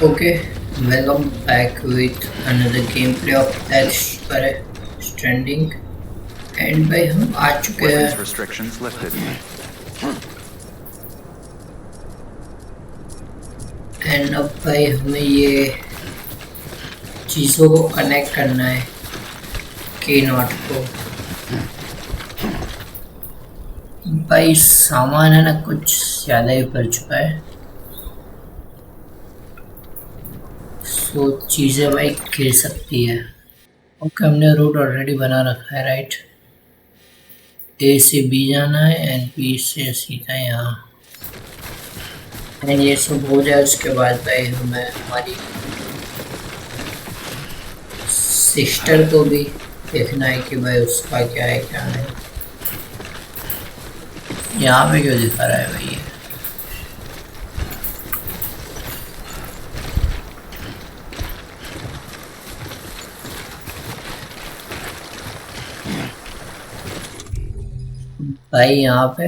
Okay, welcome back with another gameplay of Death Stranding. And भाई हम आ चुके Weapons हैं restrictions lifted. एंड अब भाई हमें ये चीज़ों को कनेक्ट करना है की नॉट को। भाई सामान है ना कुछ ज़्यादा ही भर चुका है, सो चीज़ें भाई गिर सकती है। ओके, हमने रूट ऑलरेडी बना रखा है राइट। ए से बी जाना है एंड बी से सीधा यहाँ, एंड ये सब हो जाए उसके बाद भाई हमें हमारी सिस्टर को भी देखना है कि भाई उसका क्या है क्या नहीं। यहाँ पे क्यों दिखा रहा है भाई ये? भाई यहाँ पे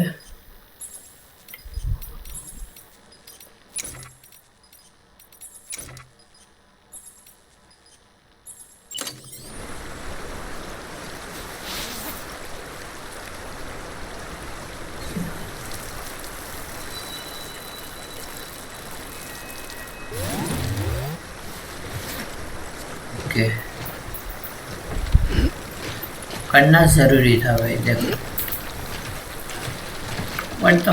ओके करना जरूरी था भाई। देखो what the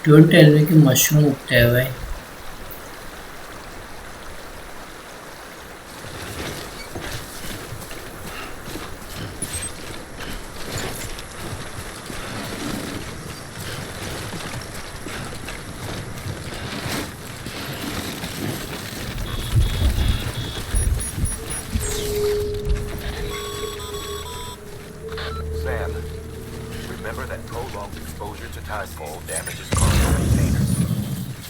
don't tell me कि मशरूम उगते हैं भाई। Sam, remember that prolonged exposure to tidefall damages cargo containers.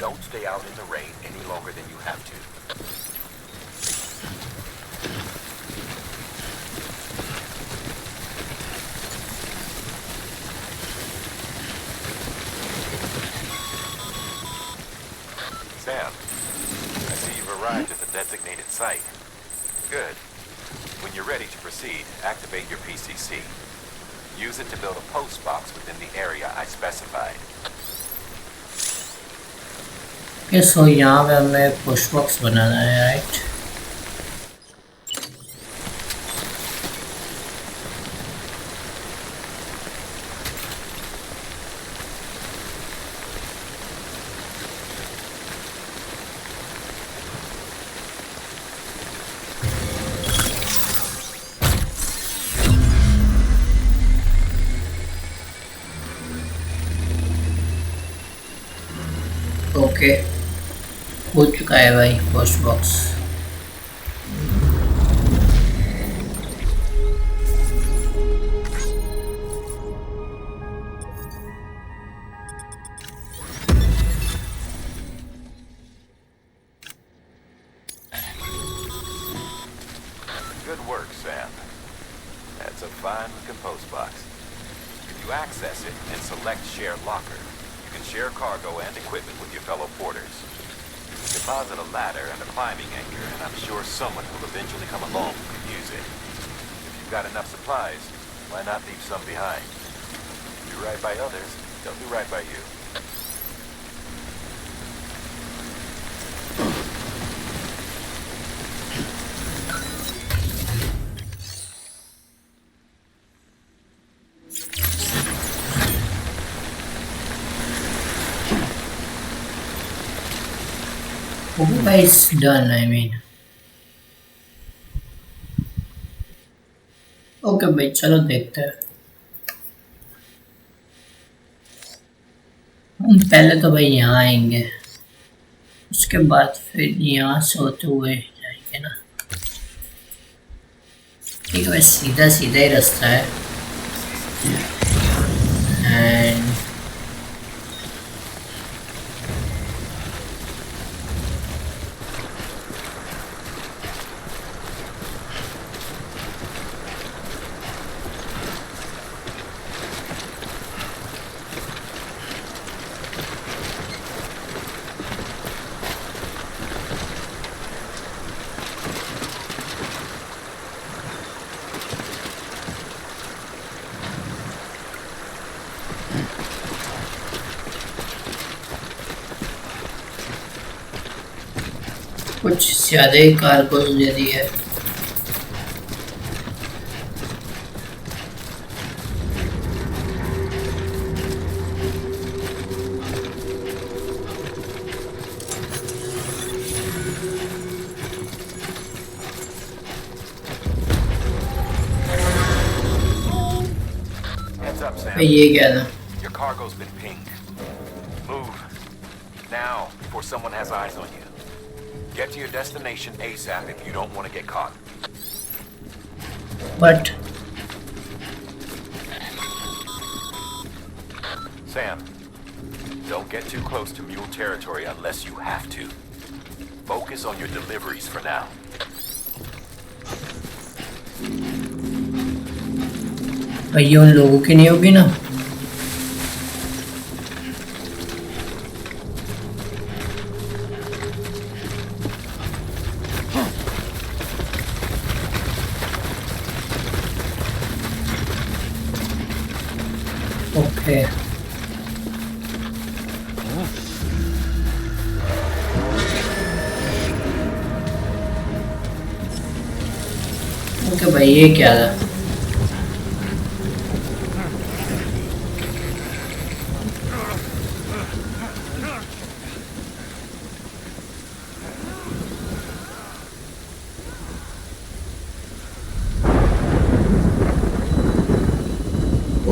Don't stay out in the rain any longer than you have to. Sam, I see you've arrived at the designated site. Good. When you're ready to proceed, activate your PCC. Use it to build a post box within the area I specified. Okay so यहाँ पे हमें post box बनाना है right. Okay हो चुका है भाई post box. Good work, Sam. That's a fine-looking post box. If you access it and select Share Locker, you can share cargo and equipment with your fellow porters. Deposit a ladder and a climbing anchor, and I'm sure someone will eventually come along who can use it. If you've got enough supplies, why not leave some behind? Do right by others, they'll do right by you. Okay भाई it's done I mean. Okay भाई चलो देखते हैं। हम पहले तो भाई यहाँ आएंगे, उसके बाद फिर यहाँ से होते हुए जाएंगे ना। ठीक है भाई, सीधा सीधा ही रास्ता है। एंड कुछ ज्यादा ही कारगोज दे दी है। Heads up, Sam. भाई ये क्या था? Your cargo's been pinged. Move. Now, before someone has eyes on you. Get to your destination ASAP if you don't want to get caught. But Sam, don't get too close to mule territory unless you have to. Focus on your deliveries for now. भाई ये उन लोगों की नहीं होगी ना? Okay okay भाई ये क्या था?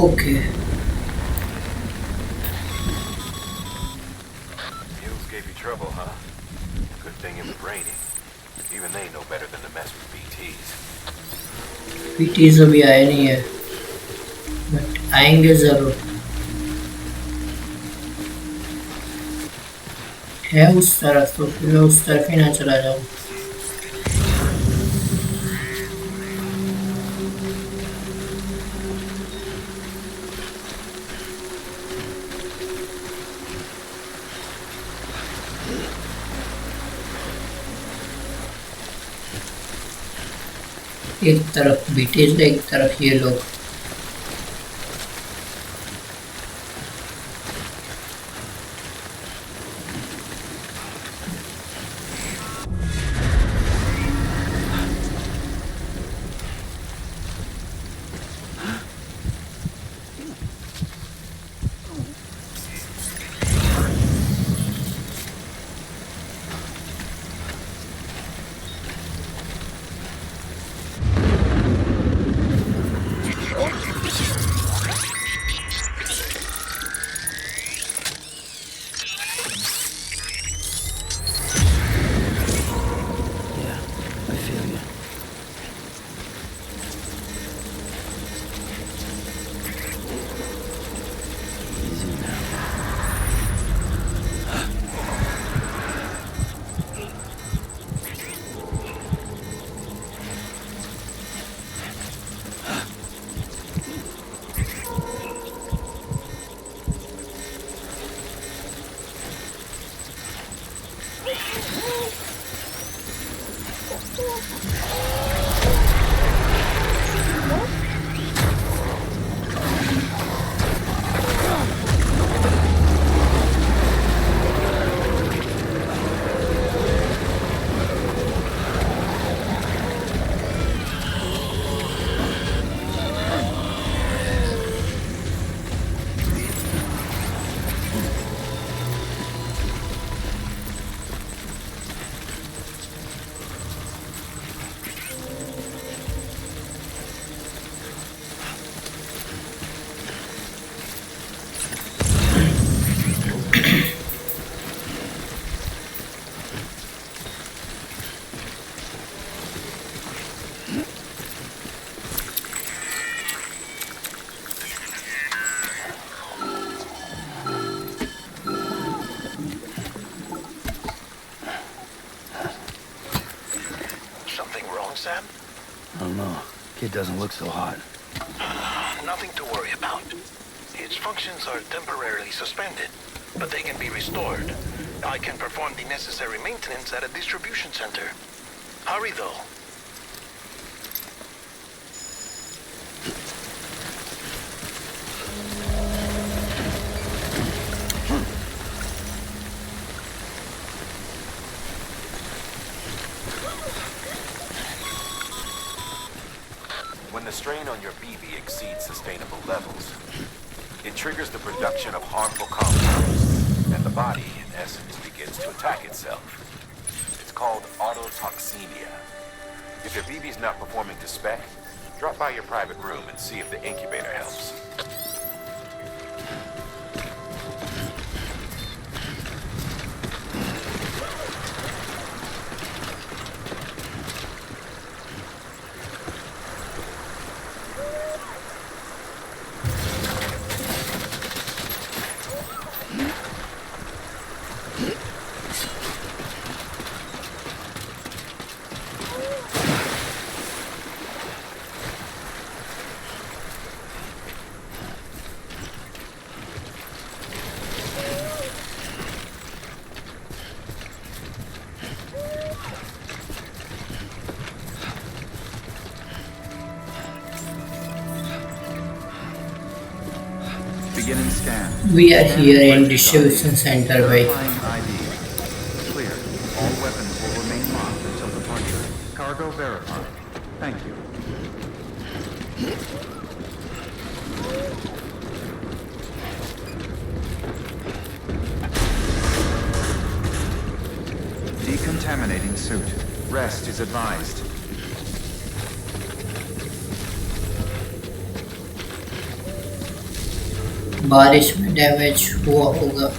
Okay Mules gave you trouble, huh? Good thing it was raining. Even they know better than to mess with BTs. PTs अभी आए नहीं है, बट आएंगे जरूर। है उस तरफ तो फिर मैं उस तरफ ही ना चला जाऊँ। एक तरफ बीटीज, एक तरफ ये लोग। Sam? I don't know. Kid doesn't look so hot. Nothing to worry about. Its functions are temporarily suspended, but they can be restored. I can perform the necessary maintenance at a distribution center. Hurry, though. the strain on your BB exceeds sustainable levels, it triggers the production of harmful compounds, and the body, in essence, begins to attack itself. It's called autotoxemia. If your BB's not performing to spec, drop by your private room and see if the incubator helps. Beginning scan. We are here in distribution center by Verifying ID. Clear. All weapons will remain locked until departure. Cargo verified. Thank you. Decontaminating suit. Rest is advised. बारिश में damage हुआ होगा।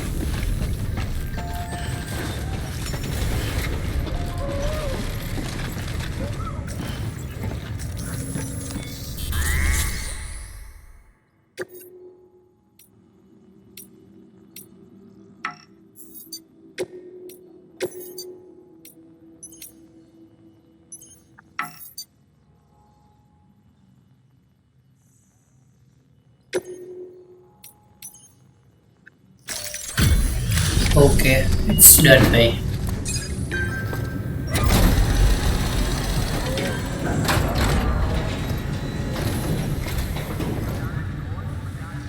Okay, it's done by.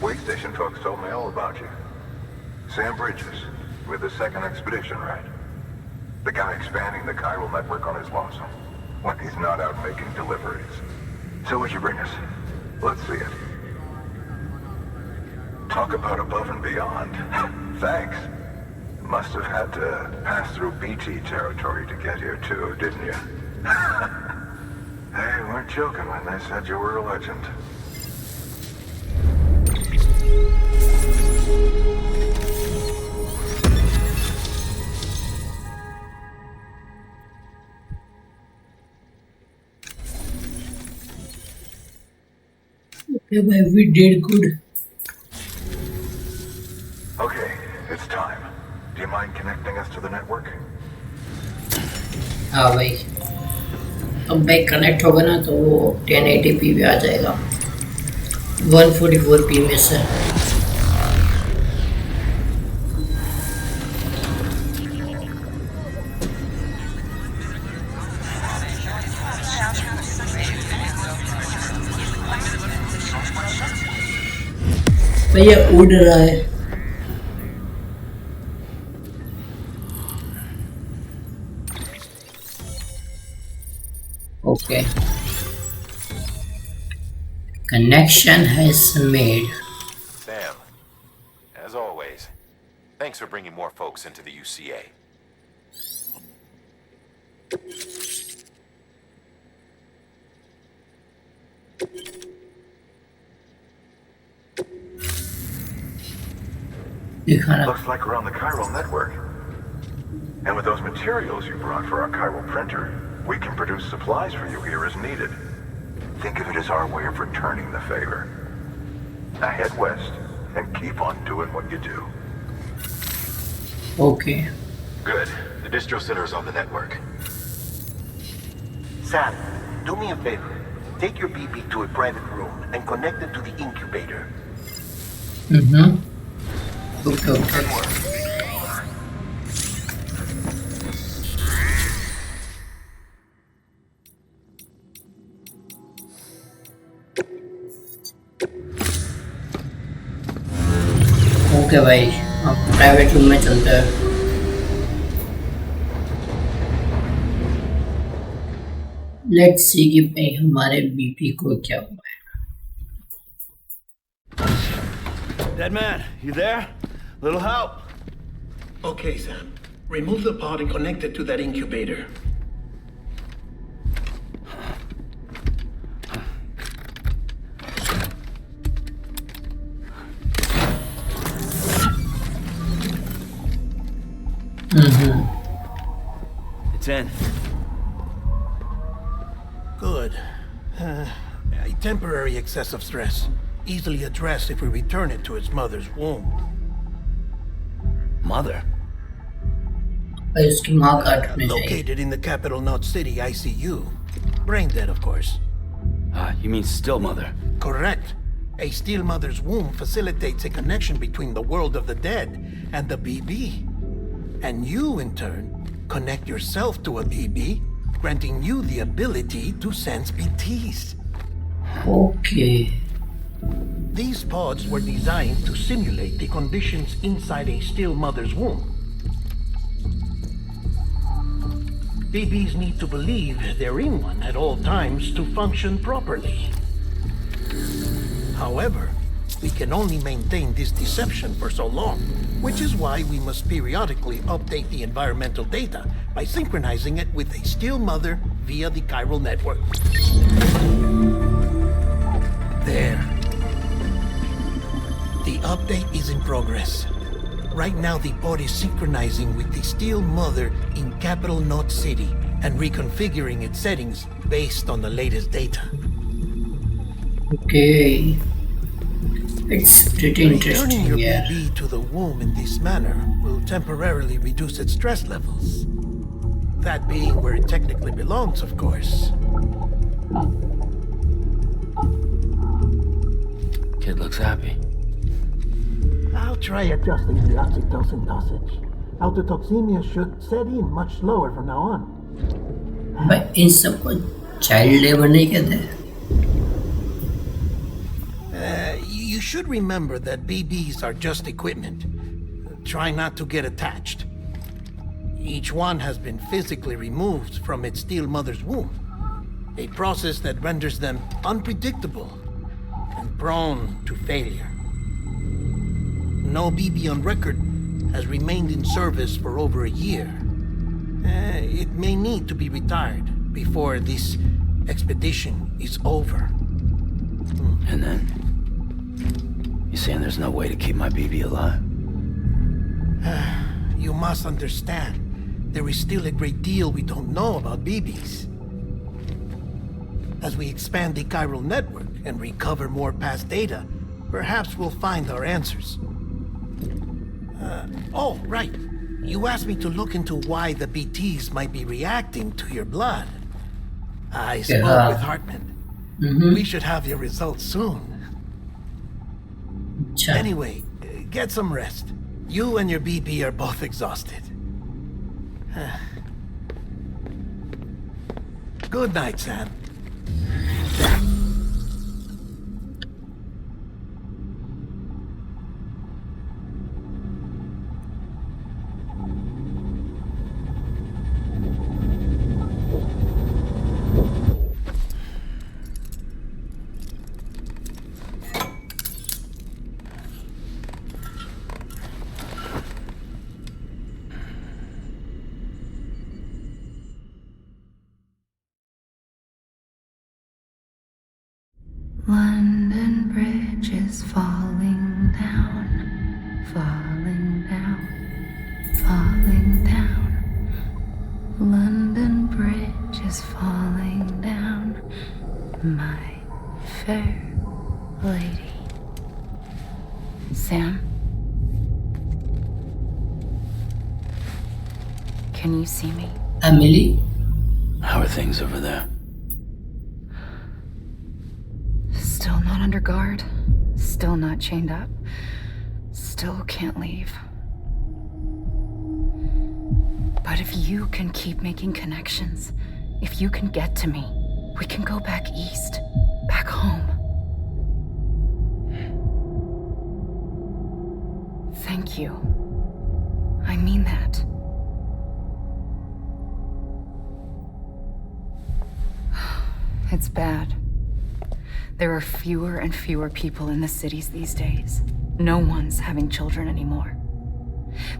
Wait station folks told me all about you. Sam Bridges, with the second expedition, right? The guy expanding the chiral network on his lonesome, when he's not out making deliveries. So what'd you bring us? Let's see it. Talk about above and beyond. Thanks. Must have had to pass through BT territory to get here too, didn't you? They weren't joking when they said you were a legend. Okay, bhai, we did good. Okay, it's time. Do you mind connecting us to the network? हाँ भाई, अब back connect होगा ना तो वो 1080p पे आ जाएगा 144p में से। भैया उड़ रहा है। Okay. Connection has made. Sam, as always, thanks for bringing more folks into the UCA. Looks like we're on the chiral network. And with those materials you brought for our chiral printer, we can produce supplies for you here as needed. Think of it as our way of returning the favor. Now head west and keep on doing what you do. Okay. Good. The distro center is on the network. Sam, do me a favor. Take your BB to a private room and connect it to the incubator. Okay. Okay भाई, अब private room में चलते हैं। Let's see कि भाई हमारे BP को क्या हुआ Dead man, you there? Little help? Okay, Sam. Remove the pod and connect it to that incubator. It's in. Good. A temporary excessive stress. Easily addressed if we return it to its mother's womb. Mother? है इसकी माँ काटने चाहिए Located in the capital Knot City ICU. Brain dead, of course. You mean still mother? Correct. A steel mother's womb facilitates a connection between the world of the dead and the BB. And you, in turn, connect yourself to a BB, granting you the ability to sense BTs. Okay. These pods were designed to simulate the conditions inside a still mother's womb. BBs need to believe they're in one at all times to function properly. However, we can only maintain this deception for so long, which is why we must periodically update the environmental data by synchronizing it with a still mother via the chiral network. There. The update is in progress. Right now, the pod is synchronizing with the Steel Mother in capital Knot City and reconfiguring its settings based on the latest data. Okay. It's pretty Returning interesting, your yeah. baby to the womb in this manner will temporarily reduce its stress levels. That being where it technically belongs, of course. Kid looks happy. I'll try adjusting the oxytocin dosage. Autotoxemia should set in much slower from now on. भाई इन सबको child labour नहीं कहते You should remember that BBs are just equipment. Try not to get attached. Each one has been physically removed from its steel mother's womb. A process that renders them unpredictable and prone to failure. No BB on record has remained in service for over a year. It may need to be retired before this expedition is over. And then? You saying there's no way to keep my BB alive? You must understand, there is still a great deal we don't know about BBs. As we expand the chiral network and recover more past data, perhaps we'll find our answers. Oh, right. You asked me to look into why the BTs might be reacting to your blood. I spoke with Hartman. We should have your results soon. अच्छा Anyway, get some rest. You and your BB are both exhausted. Good night, Sam. London Bridge is falling down, falling down, falling down. London Bridge is falling down, my fair lady. Sam? Can you see me? Emily How are things over there? Still not under guard, still not chained up, still can't leave. But if you can keep making connections, if you can get to me, we can go back east, back home. Thank you. I mean that. It's bad. There are fewer and fewer people in the cities these days. No one's having children anymore.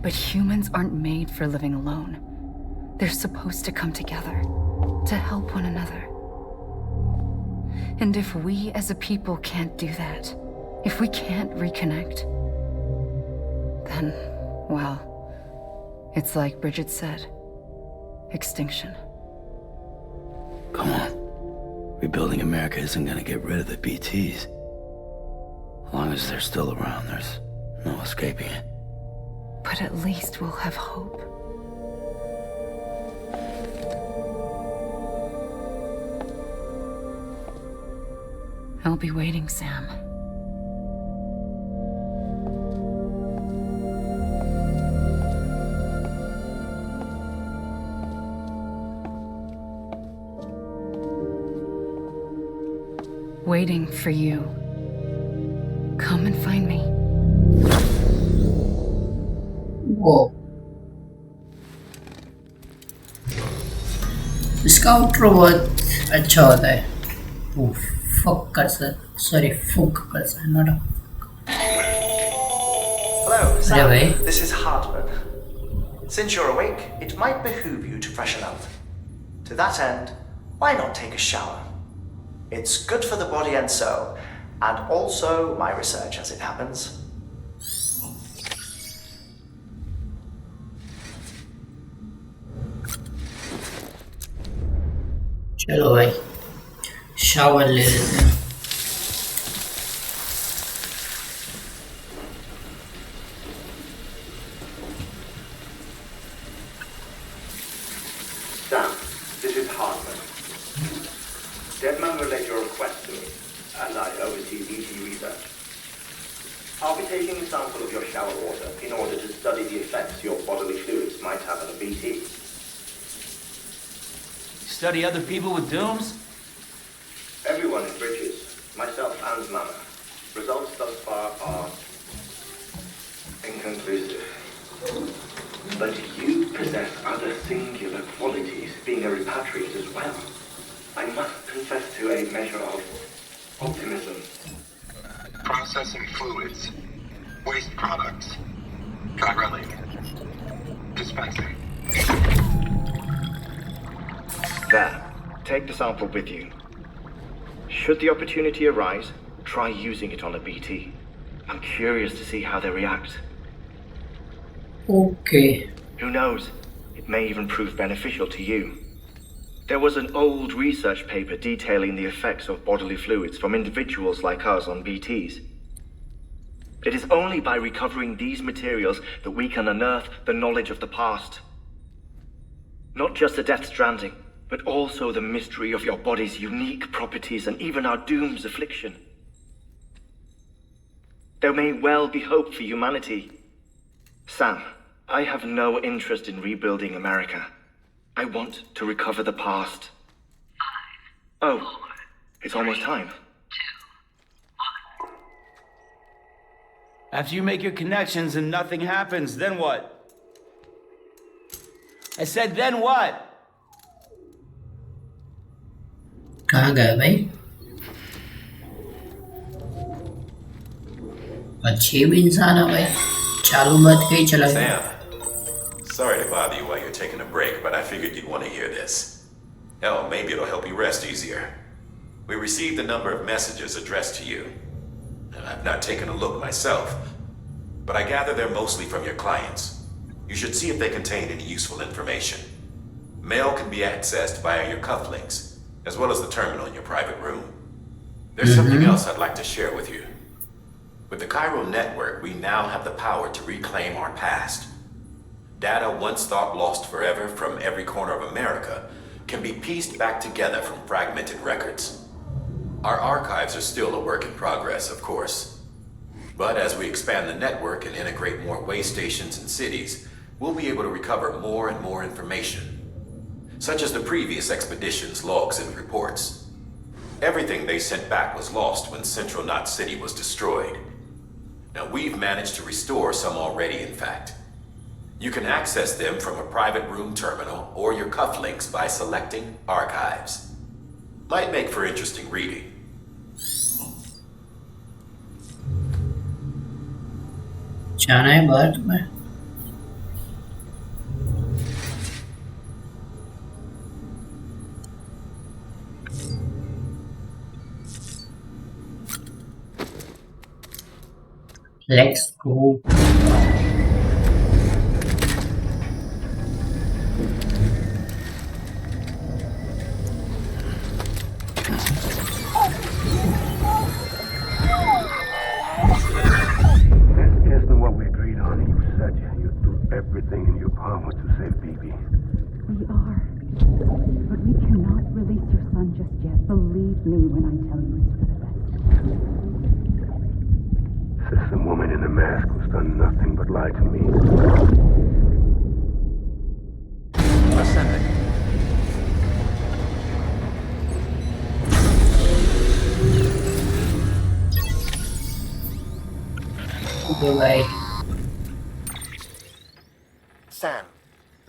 But humans aren't made for living alone. They're supposed to come together, to help one another. And if we as a people can't do that, if we can't reconnect, then, well, it's like Bridget said, extinction. Come on. Rebuilding America isn't gonna get rid of the BTs. As long as they're still around, there's no escaping it. But at least we'll have hope. I'll be waiting, Sam. Waiting for you. Come and find me. वो इसका outro बहुत अच्छा होता है। वो fuck कर sir, sorry फुक कर sir, not a Hello, Sam. भाई। This is Hartman. Since you're awake, it might behoove you to freshen up. To that end, why not take a shower? It's good for the body and soul, and also my research as it happens. चलो भाई shower ले लेते हैं। Sam, this is Hartman. Deadman relayed your request to me, as I oversee BT research. I'll be taking a sample of your shower water in order to study the effects your bodily fluids might have on a BT. Study other people with dooms? Everyone in Bridges, myself and Mama. Results thus far are inconclusive. But you possess other singular qualities, being a repatriate as well. I must confess to a measure of optimism. Processing fluids, waste products, drilling, dispensing. There, take the sample with you. Should the opportunity arise, try using it on a BT. I'm curious to see how they react. Okay. Who knows? It may even prove beneficial to you. There was an old research paper detailing the effects of bodily fluids from individuals like us on BTs. It is only by recovering these materials that we can unearth the knowledge of the past. Not just the Death Stranding, but also the mystery of your body's unique properties and even our doom's affliction. There may well be hope for humanity. Sam, I have no interest in rebuilding America. I want to recover the past. 5, Oh, 4, it's almost time. 2, 1. After you make your connections and nothing happens, then what? I said, then what? कहाँ गए भाई? अच्छे भी इंसान है भाई, चालू बात कहीं चला गया। Sam, sorry to bother you while you're taking a break, but I figured you'd want to hear this. Hell, maybe it'll help you rest easier. We received a number of messages addressed to you. And I've not taken a look myself, but I gather they're mostly from your clients. You should see if they contain any useful information. Mail can be accessed via your cufflinks, as well as the terminal in your private room. There's something else I'd like to share with you. With the Chiral network, we now have the power to reclaim our past. Data once thought lost forever from every corner of America can be pieced back together from fragmented records. Our archives are still a work in progress, of course. But as we expand the network and integrate more way stations and cities, we'll be able to recover more and more information, such as the previous expedition's logs and reports. Everything they sent back was lost when Central Knot City was destroyed. Now we've managed to restore some already, in fact. You can access them from a private room terminal or your cufflinks by selecting Archives. Might make for interesting reading. जाना है बाहर तुम्हें? Let's go. Isn't what we agreed on. You said you'd do everything in your power to save BB. We are. But we cannot release your son just yet. Believe me when I tell you it's for the best. System woman in the mask who's done nothing but lie to me. Ascending. Goodbye. Sam,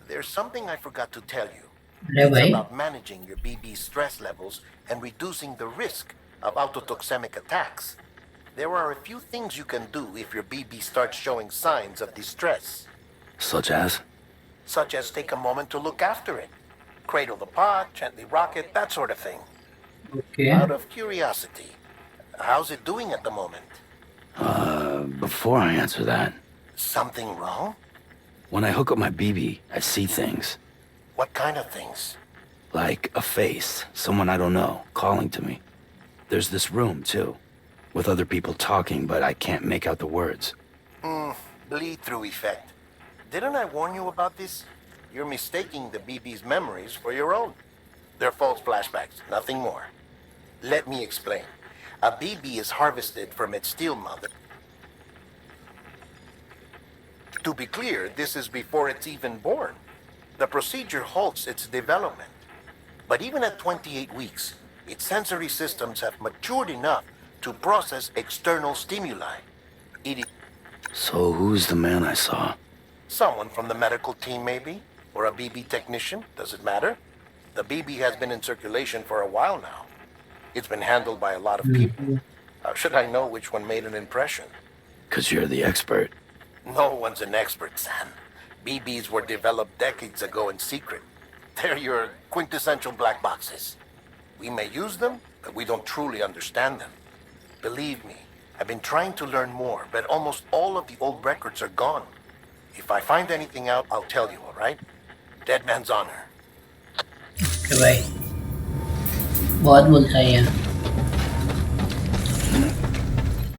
there's something I forgot to tell you. Yeah, It's bhai. about managing your BB stress levels and reducing the risk of autotoxemic attacks. There are a few things you can do if your BB starts showing signs of distress. Such as? Such as take a moment to look after it. Cradle the pot, gently rock it, that sort of thing. Okay. Out of curiosity, how's it doing at the moment? Before I answer that, Something wrong? when I hook up my BB, I see things. What kind of things? Like a face, someone I don't know, calling to me. There's this room, too, with other people talking, but I can't make out the words. Bleed-through effect. Didn't I warn you about this? You're mistaking the BB's memories for your own. They're false flashbacks, nothing more. Let me explain. A BB is harvested from its steel mother. To be clear, this is before it's even born. The procedure halts its development. But even at 28 weeks, its sensory systems have matured enough to process external stimuli. It is So who's the man I saw? someone from the medical team, maybe? Or a BB technician? Does it matter? The BB has been in circulation for a while now. It's been handled by a lot of people. How should I know which one made an impression? 'Cause you're the expert. No one's an expert, Sam. BBs were developed decades ago in secret. They're your quintessential black boxes. We may use them, but we don't truly understand them. Believe me, I've been trying to learn more, but almost all of the old records are gone. If I find anything out, I'll tell you, all right? Dead man's honor. Okay, bye. बहुत बोलता है यार.